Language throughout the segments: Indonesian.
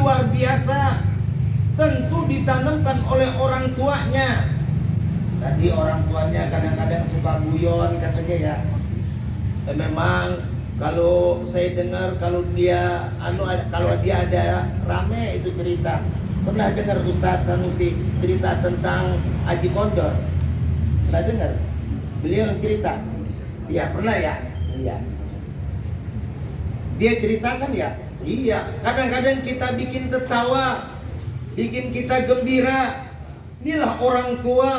luar biasa. Tentu ditanamkan oleh orang tuanya. Tadi orang tuanya kadang-kadang suka guyon katanya ya. Memang kalau saya dengar kalau dia ada rame itu cerita. Pernah dengar Ustadz Sanusi cerita tentang Haji Kondor? Pernah dengar? Beliau cerita. Iya, pernah ya? Iya. Dia ceritakan ya? Iya. Kadang-kadang kita bikin tertawa, bikin kita gembira. Inilah orang tua.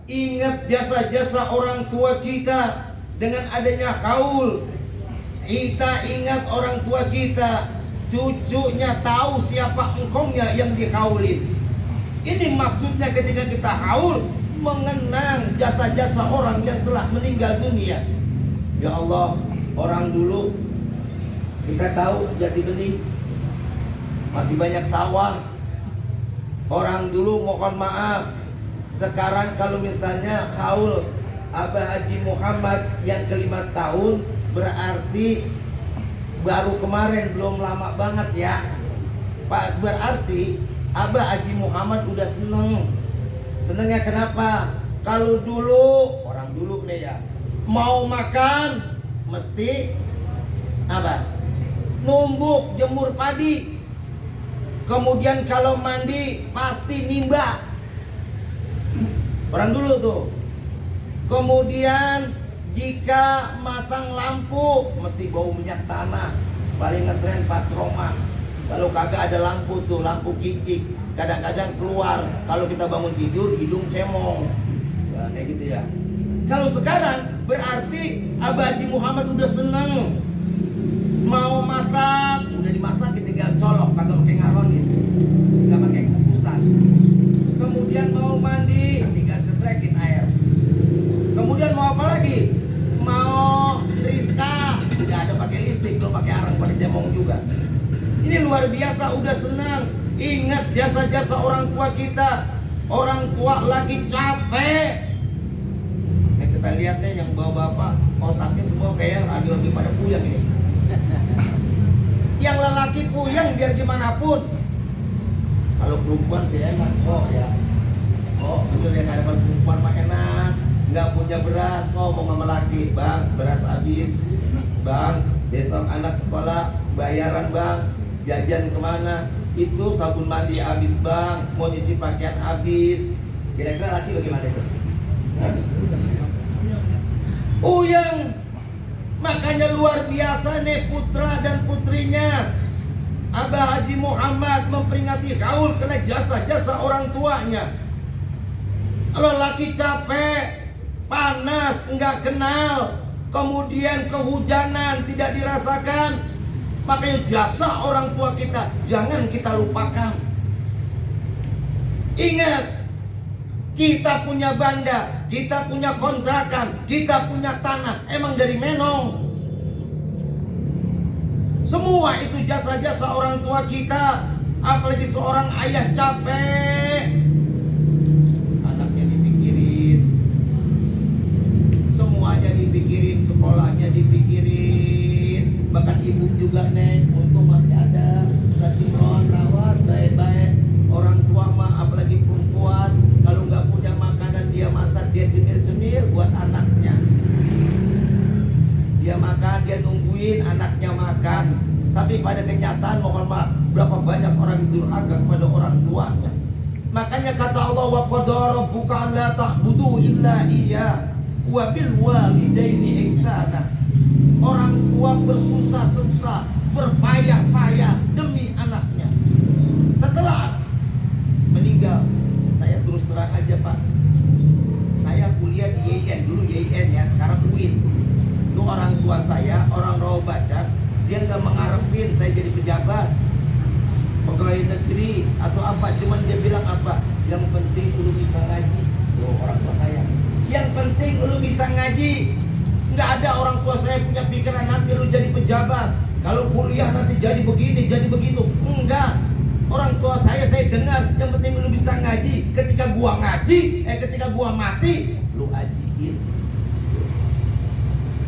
Ingat jasa-jasa orang tua kita dengan adanya haul. Kita ingat orang tua kita, cucunya tahu siapa engkongnya yang dihaulin. Ini maksudnya ketika kita haul, mengenang jasa-jasa orang yang telah meninggal dunia. Ya Allah, orang dulu kita tahu Jati Bening masih banyak sawah. Orang dulu mohon maaf, sekarang kalau misalnya haul Abah Haji Muhammad yang ke-5 tahun, berarti baru kemarin, belum lama banget ya Pak. Berarti Abah Haji Muhammad udah seneng. Senengnya kenapa? Kalau dulu, orang dulu nih ya, mau makan mesti apa? Numbuk jemur padi. Kemudian kalau mandi pasti nimba. Orang dulu tuh. Kemudian jika masang lampu mesti bau minyak tanah. Paling ngetren Patroma. Kalau kagak ada lampu tuh, lampu kicik, kadang-kadang keluar. Kalau kita bangun tidur, hidung cemong. Nah, kayak gitu ya. Kalau sekarang berarti Abah Haji Muhammad udah seneng. Mau masak, udah dimasak, tinggal colok, kagak pakai ngaronin, nggak pakai kukusan. Kemudian mau mandi, tinggal cetrekin air. Kemudian mau apa lagi? Mau Rizka, udah ada pakai listrik, belum pakai arang, pakai cemong juga. Ini luar biasa, udah senang. Ingat jasa-jasa orang tua kita. Orang tua lagi capek. Kita lihatnya yang bawa bapak, otaknya semua kayak radio lagi pada puyeng ini. Yang lelaki puyeng biar gimana pun. Kalau perempuan sih enak kok ya. Oh, betul ya, ada perempuan mah enak. Nggak punya beras, ngomong sama laki, bang, beras habis, bang, besok anak sekolah bayaran bang, jajan kemana? Itu sabun mandi habis bang, mau nyuci pakaian habis. Kira-kira laki bagaimana itu? Puyeng. Makanya luar biasa nih putra dan putrinya. Abah Haji Muhammad memperingati haul karena jasa-jasa orang tuanya. Kalau laki capek, panas, enggak kenal, kemudian kehujanan tidak dirasakan, makanya jasa orang tua kita jangan kita lupakan. Ingat, kita punya banda, kita punya kontrakan, kita punya tanah, emang dari menong. Semua itu jasa-jasa orang tua kita. Apalagi seorang ayah capek, anaknya dipikirin, semuanya dipikirin, sekolahnya dipikirin. Bahkan ibu juga nih, untung masih ada Ustaz Imron rawat baik-baik. Orang tua mah apalagi perempuan, kalau nggak punya makanan dia masak, dia cemil-cemil buat anaknya. Dia makan, dia nungguin anaknya makan. Tapi pada kenyataan mohon maaf, berapa banyak orang durhaka kepada orang tuanya. Makanya kata Allah, wa qadara rabbuka alla ta'budu illa iyyah wa bil walidaini ihsana. Orang tua bersusah-susah, berpayah-payah demi anaknya. Setelah meninggal, saya terus terang aja Pak, saya kuliah di YIN, dulu YIN ya, sekarang UIN. Itu orang tua saya, orang Rawa Baca, dia nggak mengharapin saya jadi pejabat, pegawai negeri atau apa, cuman dia bilang apa? Yang penting lu bisa ngaji. Loh, orang tua saya. Yang penting lu bisa ngaji. Nggak ada orang tua saya punya pikiran nanti lu jadi pejabat, kalau kuliah nanti jadi begini, jadi begitu. Enggak. Orang tua saya dengar, yang penting lu bisa ngaji. Ketika gua ngaji, ketika gua mati, lu ajiin.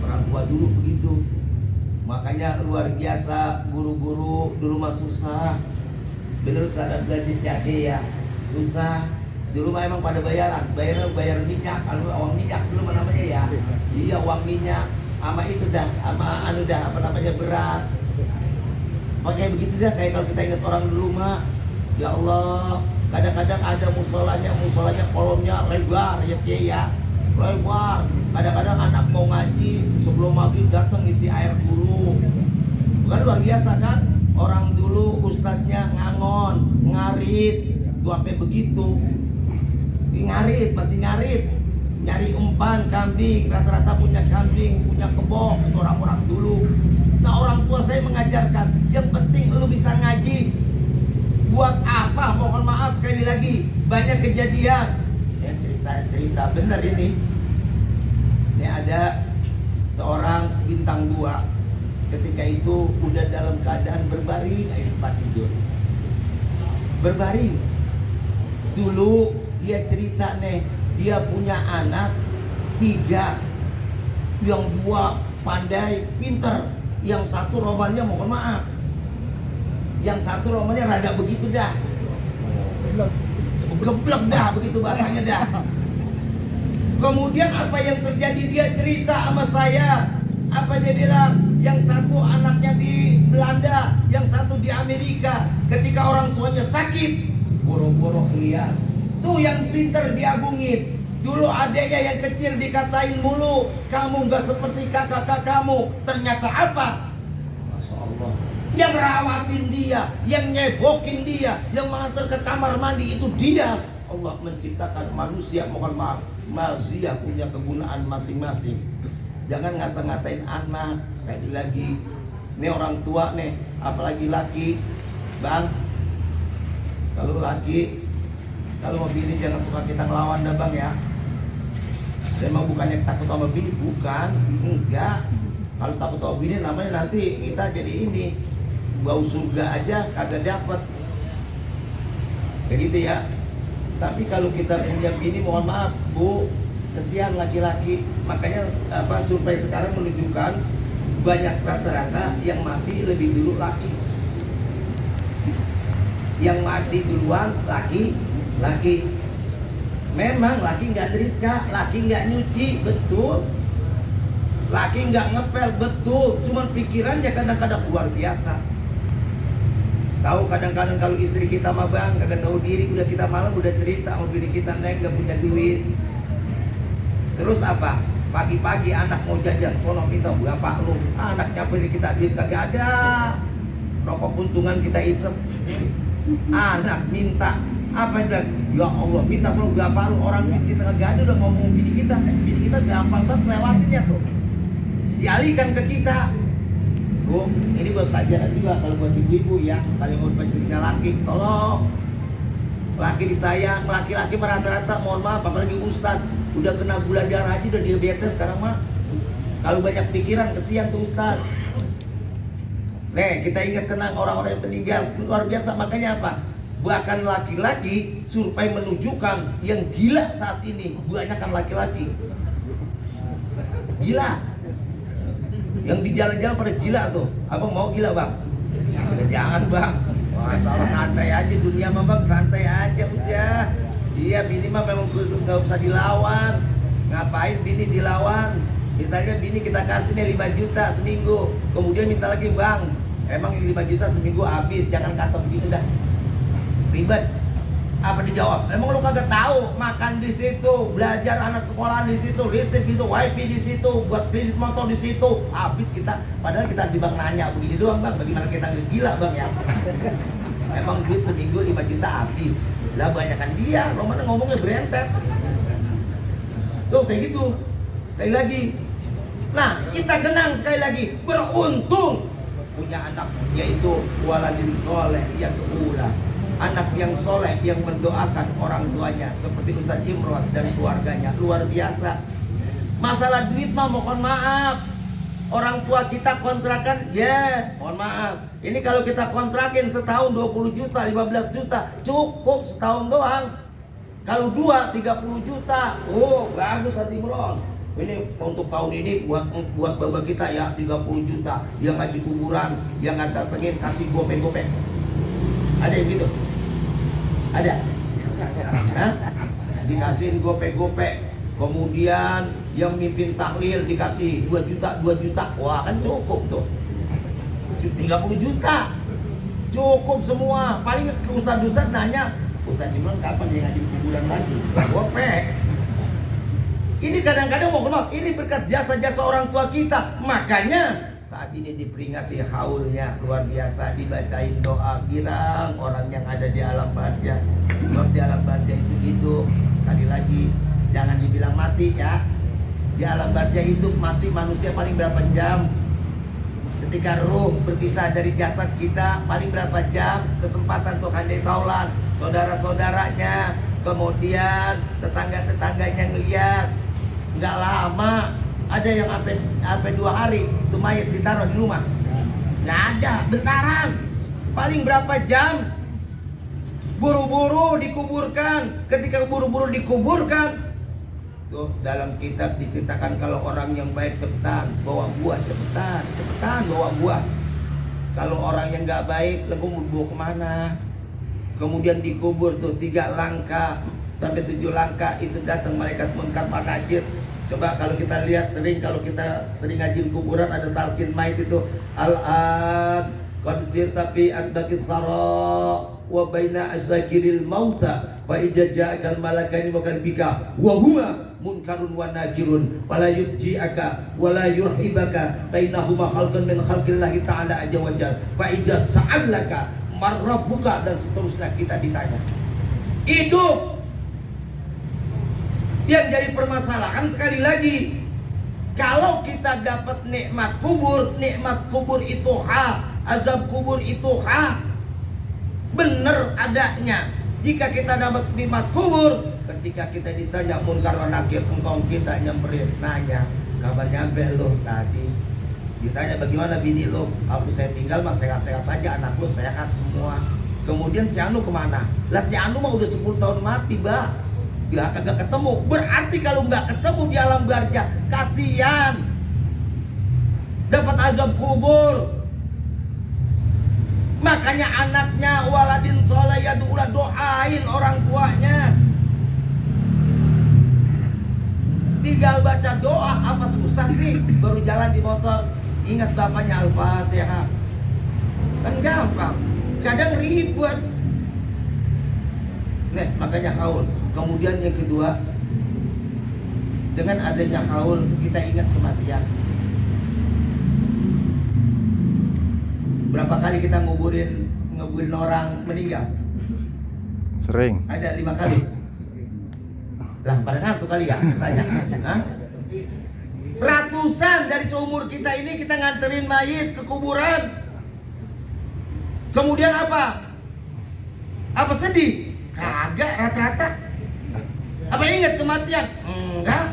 Orang tua dulu begitu. Makanya luar biasa, guru-guru dulu mah susah. menurut standar gaji siage ya susah. Dulu mah emang pada bayar minyak, kalau uang minyak dulu mah namanya ya. Iya, uang minyak sama itu dah, sama anu dah apa namanya beras. Makanya begitu dah, kayak kalau kita ingat orang dulu mah, ya Allah, kadang-kadang ada musolanya kolomnya lebar ya, lebar. Kadang-kadang anak mau ngaji sebelum maghrib datang ngisi air dulu. Bukan luar biasa kan? Orang dulu ustadznya ngangon, ngarit, tuh sampai begitu. Masih ngarit, nyari umpan kambing, rata-rata punya kambing, punya kebok, itu orang-orang dulu. Nah, orang tua saya mengajarkan, yang penting lu bisa ngaji. Buat apa? Mohon maaf sekali lagi, banyak kejadian. Ya cerita benar ini. Ini ada seorang bintang 2. Ketika itu udah dalam keadaan berbaring di tempat tidur. Berbaring. Dulu dia cerita nih, dia punya anak 3, yang 2 pandai, pinter, yang 1 romannya mohon maaf, yang 1 romannya rada begitu dah, geblek dah begitu bahasanya dah. Kemudian apa yang terjadi, dia cerita sama saya, apa dia bilang, yang 1 anaknya di Belanda, yang 1 di Amerika. Ketika orang tuanya sakit, boro-boro lihat. Tuh yang pinter diagungin. Dulu adanya yang kecil dikatain mulu, kamu gak seperti kakak-kakakmu. Ternyata apa? Masya Allah. Yang rawatin dia, yang nyebokin dia, yang mengantar ke kamar mandi itu dia. Allah menciptakan manusia, mohon maaf, manusia punya kegunaan masing-masing. Jangan ngata-ngatain anak. Kayak lagi, ini orang tua nih, apalagi laki. Bang, kalau laki, kalau mau bini jangan suka kita ngelawan dah bang ya. Saya mau bukannya takut sama bini, bukan, enggak. Kalau takut sama bini namanya nanti kita jadi ini, bau surga aja kagak dapet. Begitu ya. Tapi kalau kita punya bini, mohon maaf bu, kesian laki-laki. Makanya survei sekarang menunjukkan banyak rata-rata yang mati lebih dulu laki. Yang mati duluan laki. Memang laki nggak deriska, laki nggak nyuci, betul. Laki nggak ngepel, betul. Cuman pikirannya kadang-kadang luar biasa. Tahu kadang-kadang kalau istri kita mah bang, kagak tahu diri, udah kita malam udah cerita sama bini kita, neng nggak punya duit. Terus apa? Pagi-pagi anak mau jajan, sono minta bapak lu. Anak nyamperin kita duit kagak ada. Rokok puntungan kita isep. Anak minta apa yang ya Allah, minta selalu bapak lu, orang kita kagak ada udah ngomong bini kita gampang banget lewatinnya tuh. Dialihkan ke kita. Bu, ini buat pelajaran juga kalau buat ibu-ibu ya, paling mau pencerita laki, tolong. Laki disayang, laki-laki rata-rata mohon maaf, apalagi ustad udah kena gula darah aja, udah diabetes sekarang mah. Kalau banyak pikiran kesian tuh ustad. Nih, kita ingat tenang orang-orang yang meninggal, luar biasa. Makanya apa? Bahkan laki-laki, survei menunjukkan yang gila saat ini kebanyakan laki-laki. Gila. Yang di jalan-jalan pada gila tuh. Abang mau gila bang? Jangan bang. Masalah santai aja, dunia mah bang, santai aja udah. Iya, bini mah memang gak usah dilawan. Ngapain bini dilawan? Misalnya bini kita kasih nih 5 juta seminggu, kemudian minta lagi bang, emang 5 juta seminggu habis, jangan kata begitu dah. Ribet. Apa dijawab? Emang lu kagak tahu makan di situ, belajar anak sekolah di situ, listrik di situ, wifi di situ, buat kredit motor di situ, habis kita. Padahal kita di bang nanya begini doang bang, bagaimana kita gila bang ya? Emang duit seminggu 5 juta habis. Lah banyakan dia, lo mana ngomongnya berentet. Tuh kayak gitu. Sekali lagi. Nah, kita genang sekali lagi, beruntung punya anak yaitu waladin soleh yang ula. Anak yang soleh yang mendoakan orang tuanya seperti Ustadz Imron dan keluarganya, luar biasa. Masalah duit mah mohon maaf, orang tua kita kontrakan ya mohon maaf. Ini kalau kita kontrakin setahun 20 juta 15 juta cukup setahun doang. Kalau 2 30 juta, oh bagus Ustadz Imron. Ini untuk tahun ini buat bapak kita ya 30 juta. Yang ngaji kuburan, yang datengin kasih gopeng-gopeng. Ada yang gitu? Ada? Hah? Dikasihin gope-gope. Kemudian yang mimpin tahlil dikasih 2 juta, 2 juta. Wah, kan cukup tuh. 30 juta. Cukup semua. Paling ke ustaz-ustaz nanya, Ustaz Imran kapan dia ngaji kuburan lagi? Gope. Ini kadang-kadang mau kenapa? Ini berkat jasa-jasa orang tua kita. Makanya saat ini diperingati haulnya luar biasa, dibacain doa girang orang yang ada di alam barzah. Sebab di alam barzah itu hidup. Sekali lagi, jangan dibilang mati ya. Di alam barzah hidup, mati manusia paling berapa jam? Ketika ruh berpisah dari jasad kita, paling berapa jam? Kesempatan untuk handai taulan saudara-saudaranya, kemudian tetangga-tetangganya ngeliat. Nggak lama, ada yang sampai 2 hari itu mayat ditaruh di rumah. Nggak ada, bentaran. Paling berapa jam? Buru-buru dikuburkan. Ketika buru-buru dikuburkan, tuh dalam kitab diceritakan kalau orang yang baik cepetan bawa buah, cepetan bawa buah. Kalau orang yang nggak baik, lagu mau bawa kemana? Kemudian dikubur tuh 3 langkah sampai 7 langkah itu datang malaikat munkar nakir. Coba kalau kita lihat kalau kita sering ngaji kuburan ada talqin mayit itu al-an qad sirta fi adbaqis sara wa baina azakiril mauta fa idza ja'akal malakani wa kan bika wa huma munkarun wa nakirun fala yurji'aka wa la yurhibaka bainahuma khalqan min khalqillahi ta'ala azza wa jalla fa idza sa'alaka marrabbuka dan seterusnya kita ditanya. Hidup. Yang jadi permasalahan sekali lagi, kalau kita dapat nikmat kubur itu hak, azab kubur itu hak, benar adanya. Jika kita dapat nikmat kubur, ketika kita ditanya munkar wa nakir, engkau kita nyamperin, nanya, kapan nyampe lo tadi? Ditanya bagaimana bini lo? Aku saya tinggal mah sehat-sehat aja, anak lo sehat semua. Kemudian si Anu kemana? Lah si Anu mah udah 10 tahun mati, Mbak. Dia kagak ketemu. Berarti kalau nggak ketemu di alam barzah, kasihan. Dapat azab kubur. Makanya anaknya waladin soleh ya doain orang tuanya. Tinggal baca doa, apa susah sih? Baru jalan di motor, ingat bapaknya Al-Fatihah. Kan gampang. Kadang ribet. Nih, makanya haul. Kemudian yang kedua, dengan adanya haul kita ingat kematian. Berapa kali kita nguburin orang meninggal? Sering. Ada 5 kali. Lah pada ngantuk kali ya tanya. Hah? Ratusan dari seumur kita ini kita nganterin mayit ke kuburan. Kemudian apa? Apa sedih? Kagak, rata-rata. Apa ingat kematian? Enggak.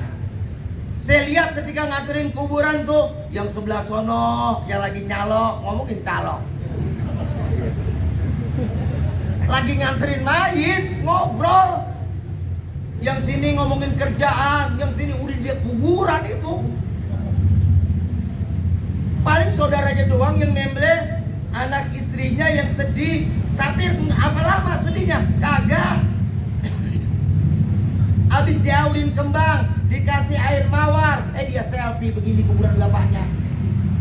Saya lihat ketika nganterin kuburan tuh, yang sebelah sono yang lagi nyalok ngomongin calok. Lagi nganterin mayit ngobrol. Yang sini ngomongin kerjaan, yang sini udah dia kuburan itu. Paling saudaranya doang yang memble, anak istrinya yang sedih. Tapi apa lama sedihnya? Kagak. Habis diaulin kembang, dikasih air mawar, dia selfie begini kuburan bapaknya,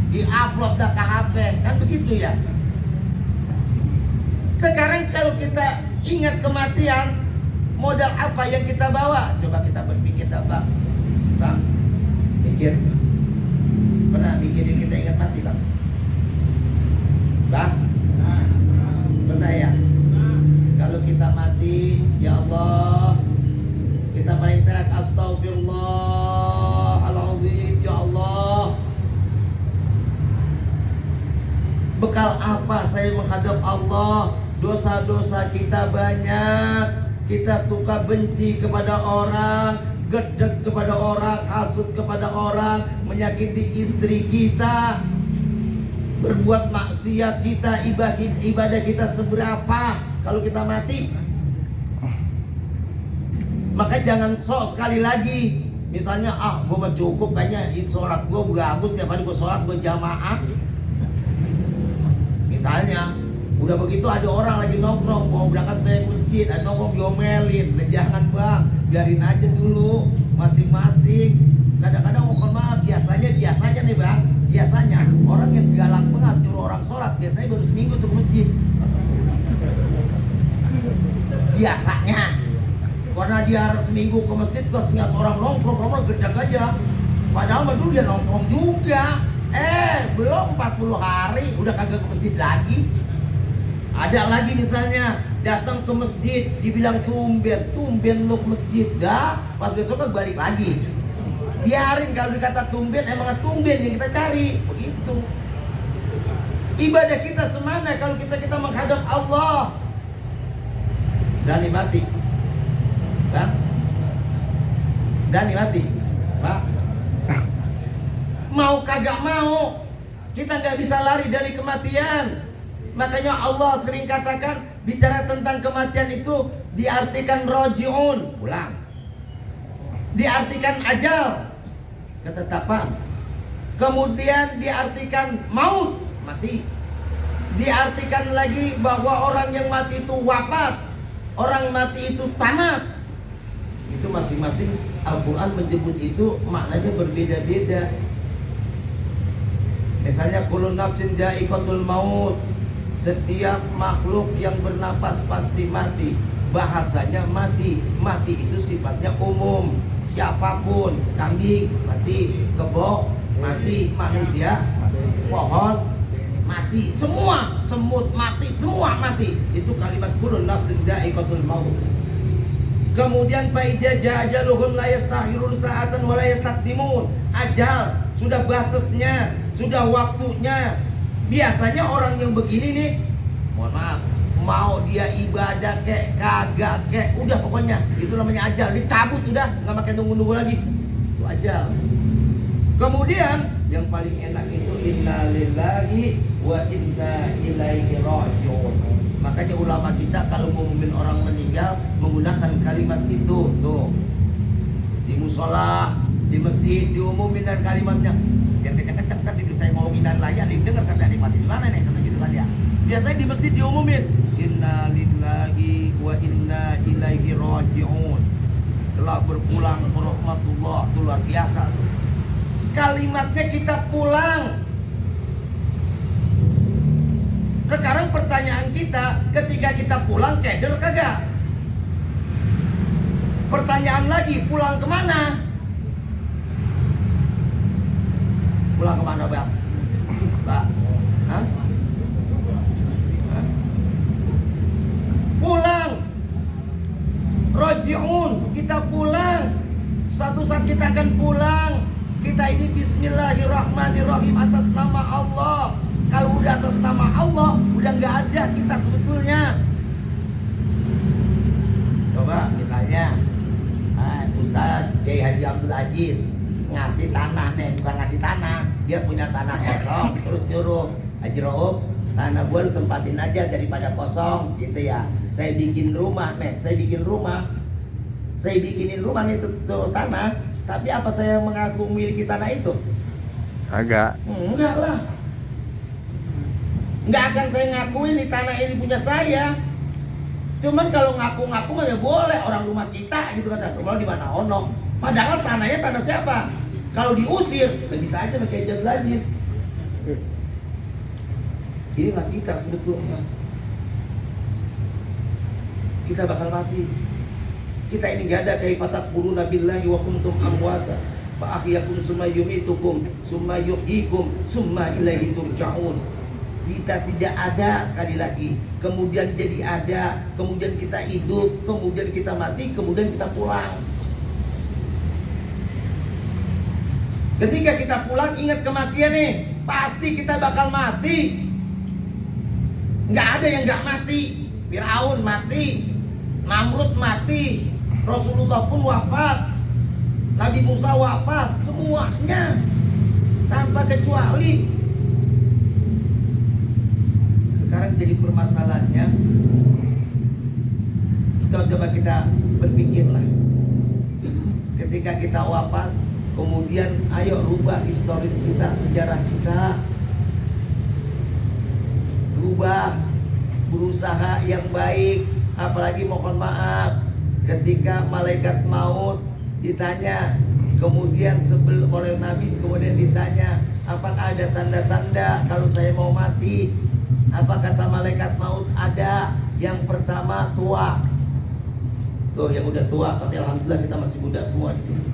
di-upload ke HP, kan begitu ya. Sekarang kalau kita ingat kematian, modal apa yang kita bawa? Coba kita berpikir dah Bang, mikir, pernah mikirin kita ingat mati Bang? Pernah ya? Kalau kita mati, ya Allah, kita paling terak astagfirullahaladzim, ya Allah. Bekal apa saya menghadap Allah? Dosa-dosa kita banyak. Kita suka benci kepada orang, gedek kepada orang, hasut kepada orang, menyakiti istri kita, berbuat maksiat kita, ibadah kita seberapa kalau kita mati? Maka jangan sok sekali lagi. Misalnya, gue mah cukup kayaknya sholat gue bagus, tiap hari gue sholat, gue jamaah. Misalnya, Udah begitu ada orang lagi nongkrong mau berangkat ke masjid, ada nongkrong diomelin. Nah, jangan bang, biarin aja dulu masing-masing. Kadang-kadang mohon maaf, biasanya nih bang, biasanya orang yang galak banget nyuruh orang sholat biasanya baru seminggu tuh ke masjid. Biasanya karena dia seminggu ke masjid terus ngeliat orang nongkrong gedek aja. Padahal mah dulu dia nongkrong juga. Belum 40 hari udah kagak ke masjid lagi. Ada lagi misalnya datang ke masjid dibilang tumben lu ke masjid dah, pas besoknya balik lagi. Biarin, kalau dikata tumben emang tumben yang kita cari begitu. Ibadah kita semana kalau kita menghadap Allah. Berani mati, Bang? Berani mati, Pak? Mau kagak mau, kita nggak bisa lari dari kematian. Makanya Allah sering katakan bicara tentang kematian itu diartikan rojiun, pulang. Diartikan ajal, ketetapan. Kemudian diartikan maut, mati. Diartikan lagi bahwa orang yang mati itu wafat, orang mati itu tamat. Itu masing-masing Al-Quran menyebut itu maknanya berbeda-beda. Misalnya kullu nafsin ja'iqatul maut, setiap makhluk yang bernapas pasti mati. Bahasanya mati itu sifatnya umum. Siapapun, kambing mati, kebo mati, manusia, pohon mati, semua, semut mati, semua mati. Itu kalimat kullu nafsin ja'iqatul maut. Kemudian fa'iza ajaluhum la yastakhirun sa'atan wa la yastaqdimun. Ajal sudah batasnya, sudah waktunya. Biasanya orang yang begini nih, mohon maaf, mau dia ibadah kek kagak kek, udah pokoknya itu namanya ajal, dicabut udah, nggak pakai nunggu-nunggu lagi. Itu ajal. Kemudian yang paling enak itu innalillahi wa inna ilaihi raji'un. Makanya ulama kita kalau ngumumin orang meninggal menggunakan kalimat itu. Tuh, di musola, di masjid diumumin dan kalimatnya. Yang kenceng-kenceng tadi saya ngomongin dan layak, dengar kata kalimat di mana nih, kata gitu kan ya. Biasanya di masjid diumumin innalillahi wa inna ilaihi raji'un. Telah berpulang ke rahmatullah. Itu luar biasa tuh. Kalimatnya kita pulang. Sekarang pertanyaan kita, ketika kita pulang keder kagak? Pertanyaan lagi, pulang kemana? Pulang kemana bang? Pak? Hah? Hah? Pulang. Roji'un, kita pulang. Suatu saat kita akan pulang. Kita ini bismillahirrahmanirrahim atas nama Allah. Kalau udah atas nama Allah, udah nggak ada kita sebetulnya. Coba misalnya Ustaz Kiai Haji Abdul Aziz ngasih tanah nih, bukan ngasih tanah, dia punya tanah kosong, terus nyuruh Haji Rauf, tanah gue lu tempatin aja daripada kosong, gitu ya. Saya bikin rumah nih, saya bikinin rumah nih tuh tanah, tapi apa saya mengaku memiliki tanah itu? Agak. Enggak lah. Nggak akan saya ngakuin nih tanah ini punya saya. Cuman kalau ngaku-ngaku aja boleh, orang rumah kita gitu kata. Rumah di mana ono. Padahal tanahnya tanah siapa? Kalau diusir, nggak bisa aja pakai Haji Aziz. Inilah kita sebetulnya. Kita bakal mati. Kita ini nggak ada kayak fatakfuruna billahi wa kuntum amwata fa ahyakum summa yumitukum summa yuhyikum summa ilaihi turja'un. Kita tidak ada, sekali lagi, kemudian jadi ada, kemudian kita hidup, kemudian kita mati, kemudian kita pulang. Ketika kita pulang, ingat kematian nih, pasti kita bakal mati. Nggak ada yang nggak mati. Firaun mati, Namrud mati, Rasulullah pun wafat, Nabi Musa wafat, semuanya tanpa kecuali. Sekarang jadi permasalahannya, coba kita berpikirlah. Ketika kita wafat, kemudian ayo rubah historis kita, sejarah kita, rubah. berusaha yang baik. Apalagi mohon maaf, ketika malaikat maut ditanya, kemudian sebelum oleh Nabi kemudian ditanya, apakah ada tanda-tanda kalau saya mau mati? Apa kata malaikat maut? Ada. Yang pertama tua. Tuh yang udah tua, tapi alhamdulillah kita masih muda semua di sini.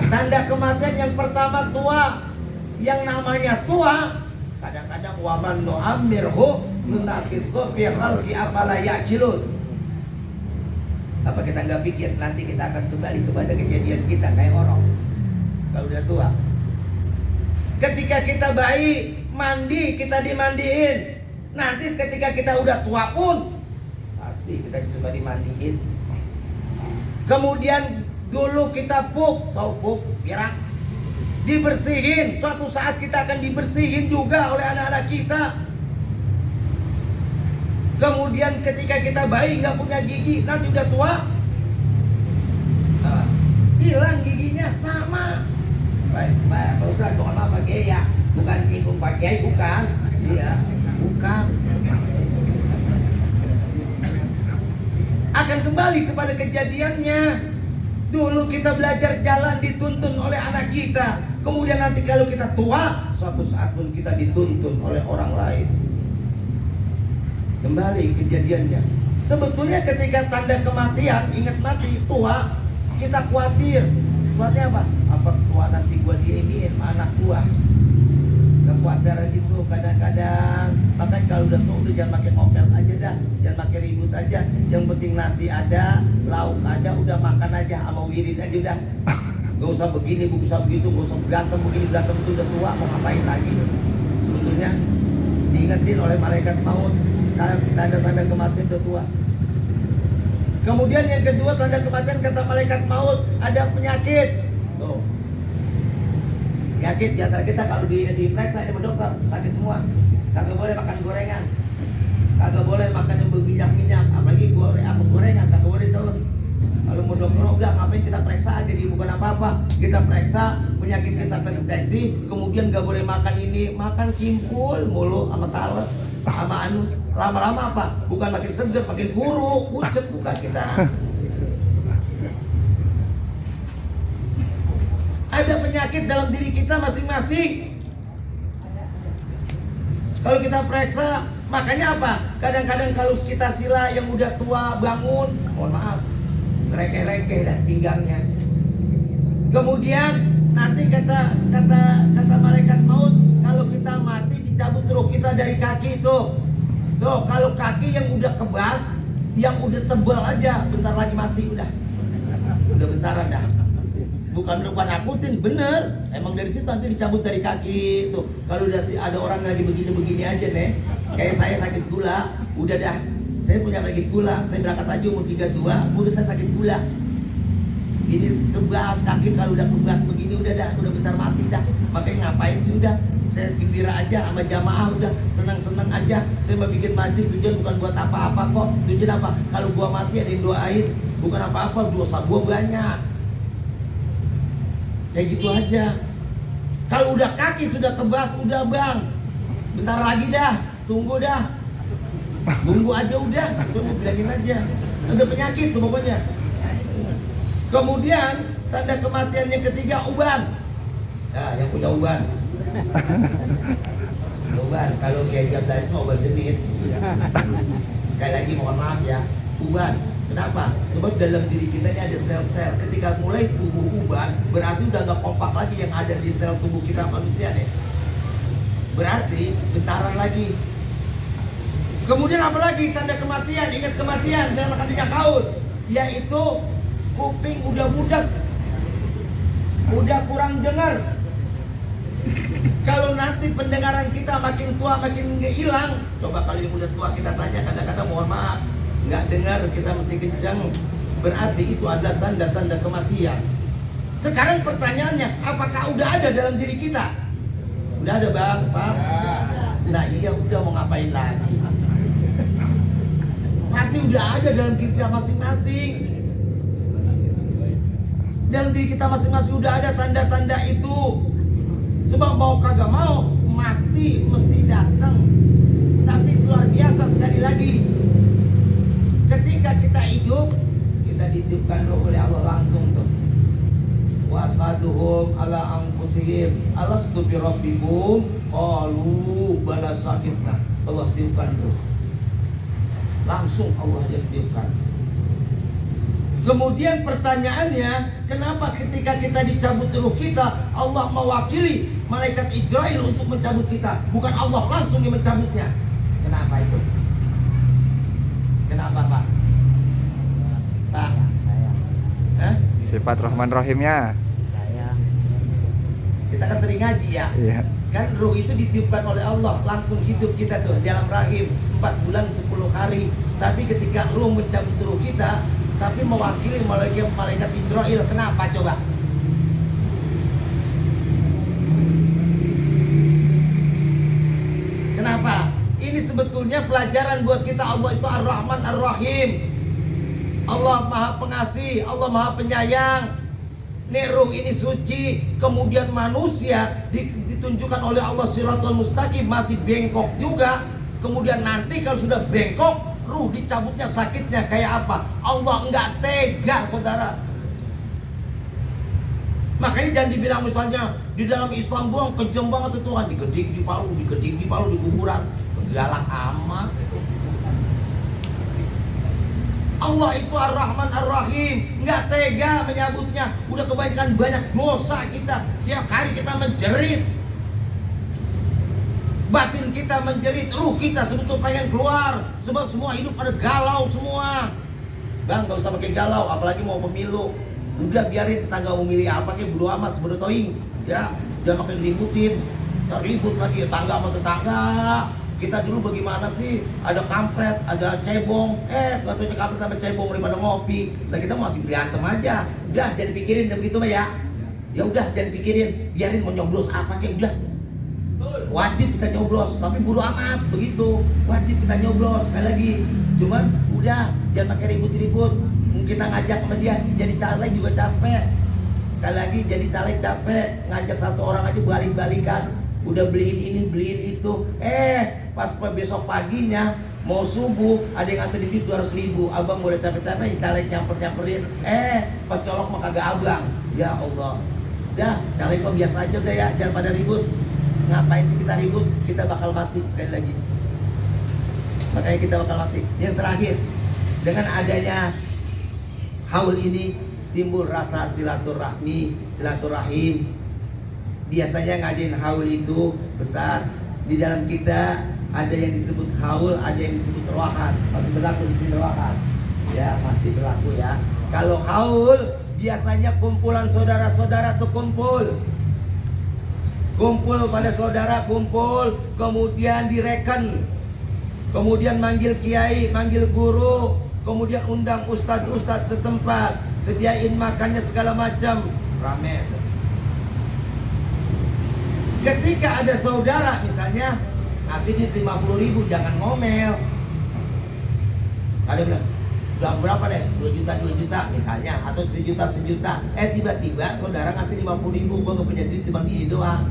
Tanda kematian yang pertama tua. Yang namanya tua, kadang-kadang waman nu'ammirhu nunakishu fi khalqi afala ya'qilun. Apa kita nggak pikir nanti kita akan kembali kepada kejadian kita kayak orang kalau udah tua. Ketika kita bayi, mandi, kita dimandiin. Nanti ketika kita udah tua pun pasti kita suka dimandiin. Kemudian dulu kita pup, tahu pup, pirang, dibersihin. Suatu saat kita akan dibersihin juga oleh anak-anak kita. Kemudian ketika kita bayi nggak punya gigi, nanti udah tua, hilang giginya sama. Baik, Pak Ustaz, mohon maaf Pak Kiai ya, bukan nyinggung Pak Kiai, bukan, iya, bukan. Akan kembali kepada kejadiannya. Dulu kita belajar jalan dituntun oleh anak kita. Kemudian nanti kalau kita tua, suatu saat pun kita dituntun oleh orang lain. Kembali kejadiannya. Sebetulnya ketika tanda kematian, ingat mati, tua, kita khawatir. Khawatir apa? Apa tua nanti gua diinin sama anak gua? Kekhawatiran itu kadang-kadang. Makanya kalau udah tua udah jangan pakai ngomel aja dah, jangan pakai ribut aja. Yang penting nasi ada, lauk ada, udah makan aja sama wirid aja udah. Gak usah begini, gak usah begitu, gak usah berantem begini, berantem itu udah tua, mau ngapain lagi? Sebetulnya diingetin oleh malaikat maut, tanda-tanda kematian udah tua. Kemudian yang kedua tanda kematian kata malaikat maut, ada penyakit. Tuh. Penyakit di antara kita kalau diperiksa sama dokter sakit semua. Kagak boleh makan gorengan. Kagak boleh makan yang berminyak-minyak, apalagi gorengan, kagak boleh telan. Kalau mau dokter udah ngapain kita periksa aja, jadi bukan apa-apa. Kita periksa penyakit kita terdeteksi, kemudian gak boleh makan ini, makan kimpul mulu sama talas, sama anu. Lama-lama apa? Bukan makin seger, makin kuruk, pucet bukan kita. Ada penyakit dalam diri kita masing-masing. Kalau kita periksa, makanya apa? Kadang-kadang kalau kita sila yang udah tua bangun, mohon maaf, rekeh-rekeh dah pinggangnya. Kemudian nanti kata malaikat maut, kalau kita mati dicabut ruh kita dari kaki itu. Tuh, kalau kaki yang udah kebas, yang udah tebal aja, bentar lagi mati udah. Udah bentaran dah. Bukan nakutin, bener. Emang dari situ nanti dicabut dari kaki tuh. Kalau udah ada orang lagi begini-begini aja nih, kayak saya sakit gula, udah dah. Saya punya penyakit gula, saya berangkat aja umur 32, udah saya sakit gula. Ini kebas kaki, kalau udah kebas begini udah dah, udah bentar mati dah. Makanya ngapain sih udah? Saya gembira aja sama jamaah, udah senang-senang aja. Saya mau bikin majlis tujuan bukan buat apa-apa kok. Tujuan apa? Kalau gua mati ada yang doain, bukan apa-apa, dosa gua banyak. Kayak gitu aja. Kalau udah kaki sudah kebas, udah bang, bentar lagi dah, tunggu dah. Tunggu aja udah, coba bilangin aja. Ada penyakit tuh pokoknya. Kemudian tanda kematian yang ketiga uban. Nah, yang punya uban. Uban, kalau kayak jam semua uban genit. Sekali lagi mohon maaf ya, uban. Kenapa? Sebab dalam diri kita ini ada sel-sel. Ketika mulai tubuh uban, berarti udah gak kompak lagi yang ada di sel tubuh kita manusia nih. Berarti bentaran lagi. Kemudian apa lagi tanda kematian? Ingat kematian dalam artinya kaul, yaitu kuping udah budak, udah kurang dengar. Kalau nanti pendengaran kita makin tua makin hilang, coba kalau yang udah tua kita tanya, kadang-kadang mohon maaf nggak dengar, kita mesti kencang, berarti itu adalah tanda-tanda kematian. Sekarang pertanyaannya, apakah udah ada dalam diri kita? Udah ada bang, Pak? Nah iya, udah mau ngapain lagi? Pasti udah ada dalam diri kita masing-masing. Dalam diri kita masing-masing udah ada tanda-tanda itu. Sebab mau kagak mau, mati mesti datang. kita ditiupkan roh oleh Allah langsung tuh. Wasaduhum ala anfusihim alastu bi rabbikum qalu bala syahidna. Allah tiupkan roh. Langsung Allah yang tiupkan. Kemudian pertanyaannya, kenapa ketika kita dicabut ruh kita, Allah mewakili malaikat Israel untuk mencabut kita, bukan Allah langsung yang mencabutnya? Kenapa itu? Kenapa Pak? Pak? Hah? Sifat Rahman Rahimnya. Kita kan sering ngaji ya. Iya. Kan ruh itu ditiupkan oleh Allah, langsung hidup kita tuh dalam rahim 4 bulan 10 hari. Tapi ketika ruh mencabut ruh kita, tapi mewakili malaikat Israel. Kenapa coba? Kenapa? Ini sebetulnya pelajaran buat kita. Allah itu Ar-Rahman Ar-Rahim. Allah Maha Pengasih, Allah Maha Penyayang. Nih ruh ini suci, kemudian manusia ditunjukkan oleh Allah Shiratal Mustaqim masih bengkok juga. Kemudian nanti kalau sudah bengkok, ruh dicabutnya sakitnya kayak apa? Allah enggak tega, saudara. Makanya jangan dibilang misalnya di dalam Islam buang kejam banget itu kan, digedik di Palu, di kuburan, galak amat. Allah itu Ar-Rahman Ar-Rahim, nggak tega menyambutnya. Udah kebanyakan banyak dosa kita, tiap hari kita menjerit, batin kita menjerit, ruh kita sebetulnya pengen keluar, sebab semua hidup pada galau semua. Bang, nggak usah pakai galau, apalagi mau pemilu. Udah biarin tetangga mau milih apa kayak bodo amat, sebenernya toing. Ya, jangan pakai ributin, ribut lagi tetangga sama tetangga. Kita dulu bagaimana sih? Ada kampret, ada cebong. Katanya kampret sama cebong daripada ngopi. Nah kita masih berantem aja. Udah jangan pikirin begitu mah ya. Ya udah jangan pikirin. Biarin mau nyoblos apa kayak udah. Wajib kita nyoblos, tapi bodo amat begitu. Wajib kita nyoblos sekali lagi. Cuman udah jangan pakai ribut-ribut. Kita ngajak sama dia jadi caleg juga capek. Sekali lagi jadi caleg capek. Ngajak satu orang aja balik-balikan. Udah beliin ini, beliin itu. Pas besok paginya mau subuh ada yang nganterin duit 200.000. Abang boleh capek-capek caleg nyamperin. Pas colok mah kagak abang. Ya Allah. Dah, caleg mah biasa aja udah ya, jangan pada ribut. Ngapain sih kita ribut? Kita bakal mati sekali lagi. Makanya kita bakal mati. Yang terakhir, dengan adanya haul ini timbul rasa silaturahim. Biasanya ngadain haul itu besar. Di dalam kita ada yang disebut haul, ada yang disebut rohan. Masih berlaku di sini rohan. Ya, masih berlaku ya. Kalau haul biasanya kumpulan saudara-saudara tuh kumpul pada saudara, kumpul, kemudian direken, kemudian manggil kiai, manggil guru, kemudian undang ustadz setempat, sediain makannya segala macam, rame. Ketika ada saudara misalnya ngasih duit 50.000, jangan ngomel. Ada bilang, udah berapa deh? 2 juta misalnya, atau sejuta. Tiba-tiba saudara ngasih 50.000, gua gak punya duit cuma ini doang,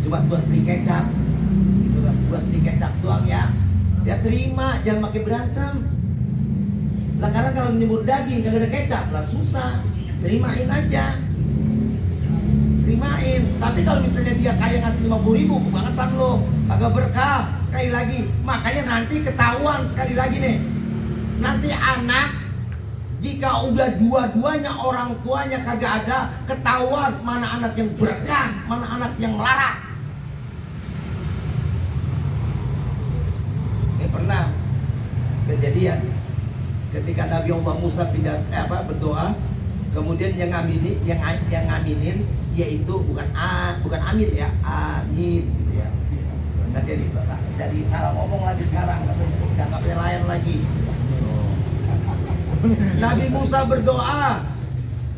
cuma buat beli kecap, buat beli kecap doang ya. Ya terima, jangan pakai berantem. Lah karena kalau nyebur daging kagak ada kecap lah susah. Terimain aja. Terimain. Tapi kalau misalnya dia kaya ngasih 50.000, kebangetan lo, agak berkah. Sekali lagi, makanya nanti ketahuan sekali lagi nih. Nanti anak jika udah dua-duanya orang tuanya kagak ada, ketahuan mana anak yang berkah, mana anak yang melarat. Ini pernah kejadian ketika Nabi Allah Musa berdoa, kemudian yang ngaminin yaitu bukan amin ya, amin gitu ya. Nah, jadi cara ngomong lagi sekarang, jangan layan lagi. Nabi Musa berdoa,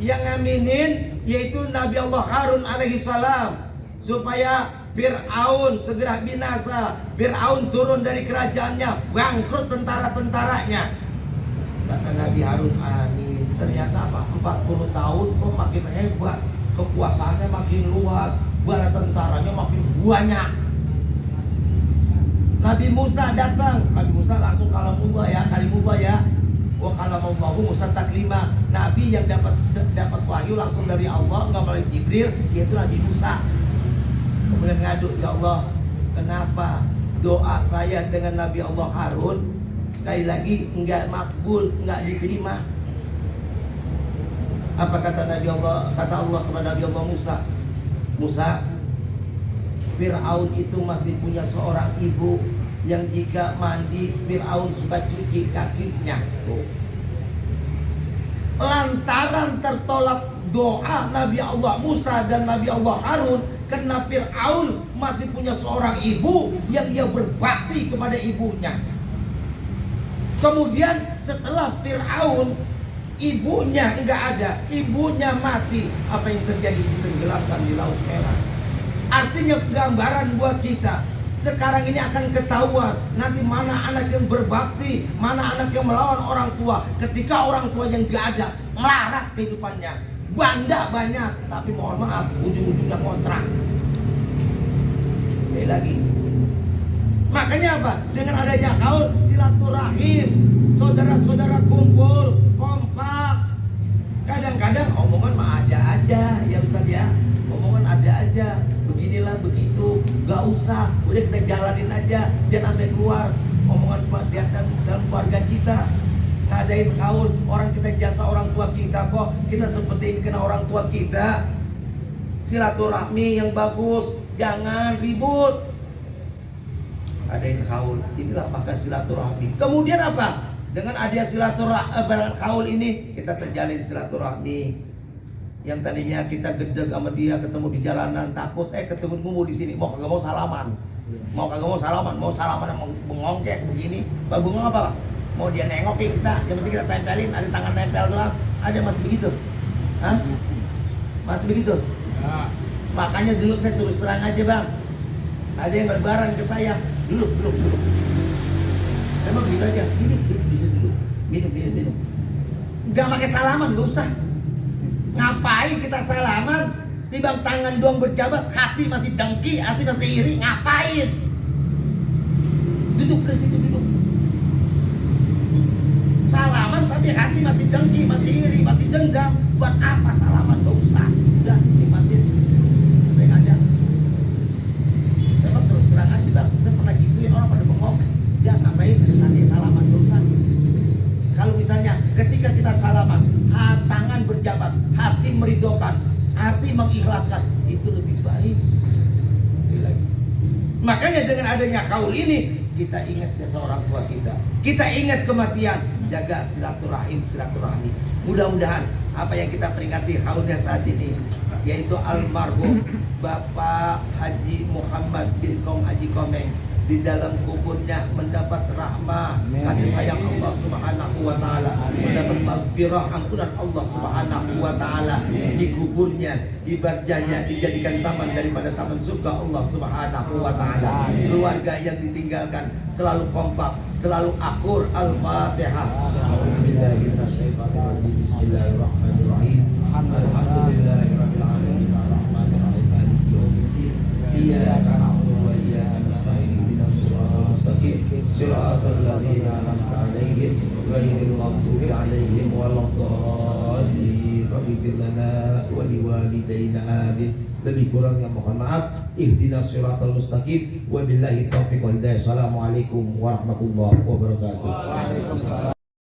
yang ngaminin yaitu Nabi Allah Harun alaihi salam, supaya Fir'aun segera binasa, Fir'aun turun dari kerajaannya, bangkrut tentara-tentaranya. Kata Nabi Harun, amin. Ternyata apa? 40 tahun kok makin hebat, kekuasaannya makin luas, bala tentaranya makin banyak. Nabi Musa datang, Nabi Musa langsung kalimullah ya. Wa kalamallahu Musa taklima. Nabi yang dapat wahyu langsung dari Allah, enggak melalui Jibril, yaitu Nabi Musa. Kemudian ngadu, ya Allah, kenapa doa saya dengan Nabi Allah Harun sekali lagi enggak makbul, enggak diterima? Apa kata Nabi Allah? Kata Allah kepada Nabi Allah Musa, Musa, Fir'aun itu masih punya seorang ibu yang jika mandi Fir'aun suka cuci kakinya. Lantaran tertolak doa Nabi Allah Musa dan Nabi Allah Harun, karena Fir'aun masih punya seorang ibu yang ia berbakti kepada ibunya. Kemudian setelah Fir'aun, ibunya enggak ada, ibunya mati, apa yang terjadi? Ditenggelamkan di Laut Merah. Artinya gambaran buat kita, sekarang ini akan ketahuan nanti mana anak yang berbakti, mana anak yang melawan orang tua. Ketika orang tua yang enggak ada, melarat kehidupannya, banda banyak, tapi mohon maaf, ujung-ujungnya kontrak. Sekali lagi, makanya apa? Dengan adanya kaul silaturahim, saudara-saudara kumpul, kompak. Kadang-kadang omongan mah ada aja, ya Ustaz ya. Omongan ada aja, beginilah begitu, gak usah, udah kita jalanin aja, jangan sampai keluar omongan dalam keluarga kita. Ngadain kaul, orang kita jasa orang tua kita kok, kita seperti ini kena orang tua kita. Silaturahmi yang bagus, jangan ribut. Adain kaul, inilah maka silaturahmi. Kemudian apa? Dengan adanya silaturahmi kaul ini, kita terjalin silaturahmi. Yang tadinya kita gedeg sama dia, ketemu di jalanan takut, ketemu mau di sini, mau kagak mau salaman, mau salaman mau bengong kayak begini, bengong apa? Mau dia nengokin kita, yang penting kita tempelin, ada tangan tempel doang, ada masih begitu, hah? Masih begitu? Ya. Makanya dulu saya terus terang aja bang, ada yang lebaran ke saya, duduk. Saya mau begitu aja, duduk bisa duduk, minum. Nggak pakai salaman, nggak usah. Ngapain kita salaman? Timbang tangan doang berjabat, hati masih dengki, hati masih iri, ngapain? Duduk dari situ, duduk. Salaman tapi hati masih dengki, masih iri, masih dendam. Buat apa salaman? Gak usah. Udah, nikmatin. Apa yang ada? Saya mau terus terang aja bang, saya pernah gituin orang pada bengong. Ya ngapain? Nanti salaman, gak usah. Kalau misalnya ketika kita salaman, tangan berjabat, hati meridokan, hati mengikhlaskan, itu lebih baik. Makanya dengan adanya kaul ini, kita ingat jasa orang tua kita, kita ingat kematian, jaga silaturahim, silaturahmi. Mudah-mudahan apa yang kita peringati kaulnya saat ini, yaitu almarhum Bapak Haji Muhammad bin Kong Haji Komeng, di dalam kuburnya mendapat rahmah kasih sayang Allah Subhanahu wa taala, mendapat maghfirah ampunan Allah Subhanahu wa taala. Di kuburnya, di barjanya dijadikan taman daripada taman surga Allah Subhanahu wa taala. Keluarga yang ditinggalkan selalu kompak, selalu akur. Al-Fatihah. Bismillahirrahmanirrahim. Alhamdulillahirabbil alamin. Arrahmanirrahim. Maliki yaumiddin. Iyyaka na'budu wa iyyaka nasta'in. Siratal ladzina an'amta 'alaihim ghairil maghdubi 'alaihim waladdallin. Ighfir lana wa liwalidayna amin. Lebih kurangnya mohon maaf. Ihdinas siratal mustaqim wa billahi taufiq wal hidayah. Assalamualaikum warahmatullahi wabarakatuh.